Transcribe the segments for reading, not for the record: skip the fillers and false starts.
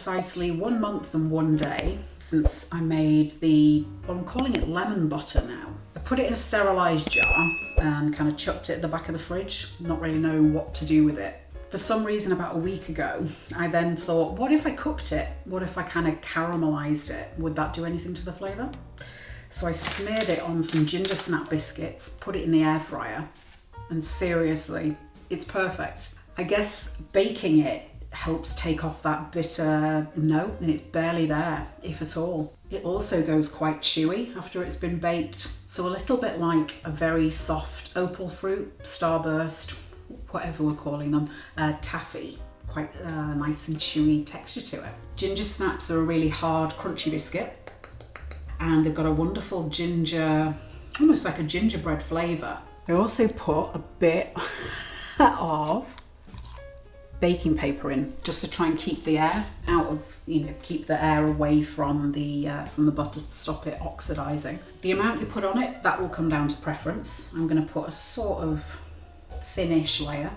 precisely 1 month and 1 day since I made well, I'm calling it lemon butter now. I put it in a sterilised jar and kind of chucked it at the back of the fridge, not really knowing what to do with it. For some reason about a week ago, I then thought, what if I cooked it? What if I kind of caramelised it? Would that do anything to the flavour? So I smeared it on some ginger snap biscuits, put it in the air fryer, and seriously, it's perfect. I guess baking it helps take off that bitter note, and it's barely there, if at all. It also goes quite chewy after it's been baked, so a little bit like a very soft opal fruit, starburst, whatever we're calling them, taffy. Quite a nice and chewy texture to it. Ginger snaps are a really hard, crunchy biscuit, and they've got a wonderful ginger, almost like a gingerbread flavour. I also put a bit of baking paper in, just to try and keep the air out of, keep the air away from the butter to stop it oxidising. The amount you put on it, that will come down to preference. I'm going to put a sort of thinnish layer.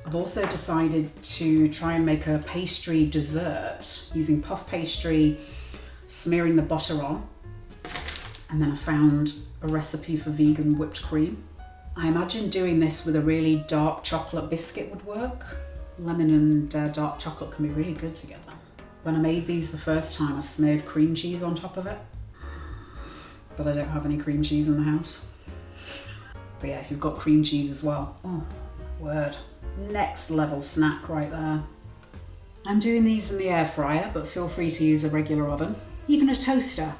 I've also decided to try and make a pastry dessert using puff pastry, smearing the butter on, and then I found a recipe for vegan whipped cream. I imagine doing this with a really dark chocolate biscuit would work. Lemon and dark chocolate can be really good together. When I made these the first time, I smeared cream cheese on top of it, but I don't have any cream cheese in the house. But yeah, if you've got cream cheese as well, oh, word. Next level snack right there. I'm doing these in the air fryer, but feel free to use a regular oven, even a toaster.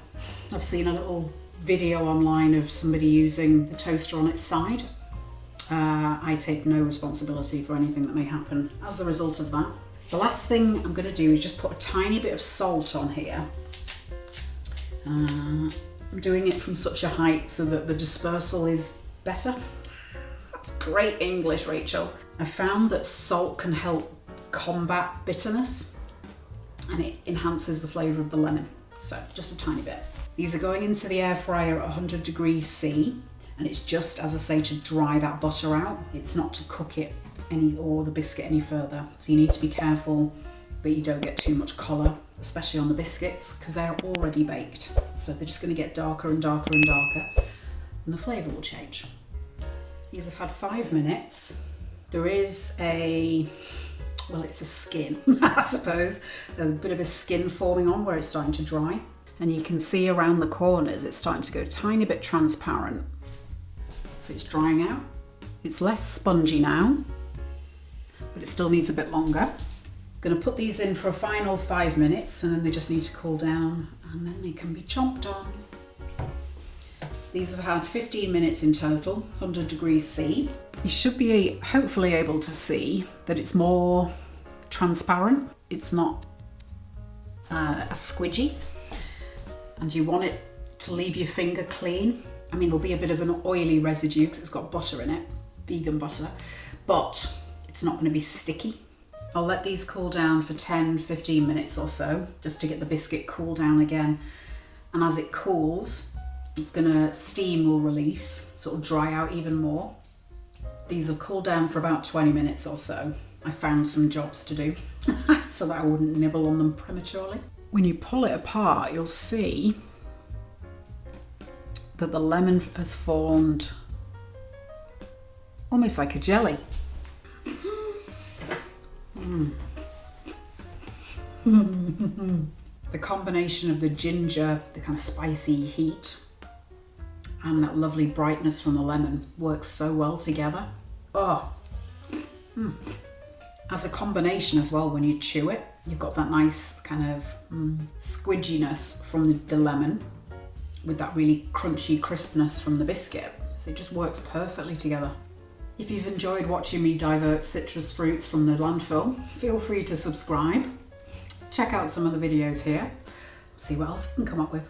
I've seen a little video online of somebody using the toaster on its side. I take no responsibility for anything that may happen as a result of that. The last thing I'm going to do is just put a tiny bit of salt on here. I'm doing it from such a height so that the dispersal is better. That's great English, Rachel. I found that salt can help combat bitterness, and it enhances the flavour of the lemon. So just a tiny bit. These are going into the air fryer at 100 degrees C, and it's just, as I say, to dry that butter out. It's not to cook it or the biscuit any further. So you need to be careful that you don't get too much colour, especially on the biscuits, because they're already baked. So they're just going to get darker and darker and darker, and the flavour will change. These have had 5 minutes. There is it's a skin, I suppose. There's a bit of a skin forming on where it's starting to dry. And you can see around the corners, it's starting to go a tiny bit transparent. So it's drying out. It's less spongy now, but it still needs a bit longer. I'm going to put these in for a final 5 minutes, and then they just need to cool down, and then they can be chomped on. These have had 15 minutes in total, 100 degrees C. You should be hopefully able to see that it's more transparent. It's not as squidgy. And you want it to leave your finger clean. I mean, there'll be a bit of an oily residue because it's got butter in it, vegan butter, but it's not going to be sticky. I'll let these cool down for 10-15 minutes or so, just to get the biscuit cool down again. And as it cools, steam will release, so it'll dry out even more. These will cool down for about 20 minutes or so. I found some jobs to do so that I wouldn't nibble on them prematurely. When you pull it apart, you'll see that the lemon has formed almost like a jelly. The combination of the ginger, the kind of spicy heat, and that lovely brightness from the lemon works so well together. As a combination as well, when you chew it, you've got that nice kind of squidginess from the lemon with that really crunchy crispness from the biscuit. So it just works perfectly together. If you've enjoyed watching me divert citrus fruits from the landfill, feel free to subscribe. Check out some of the videos here. See what else I can come up with.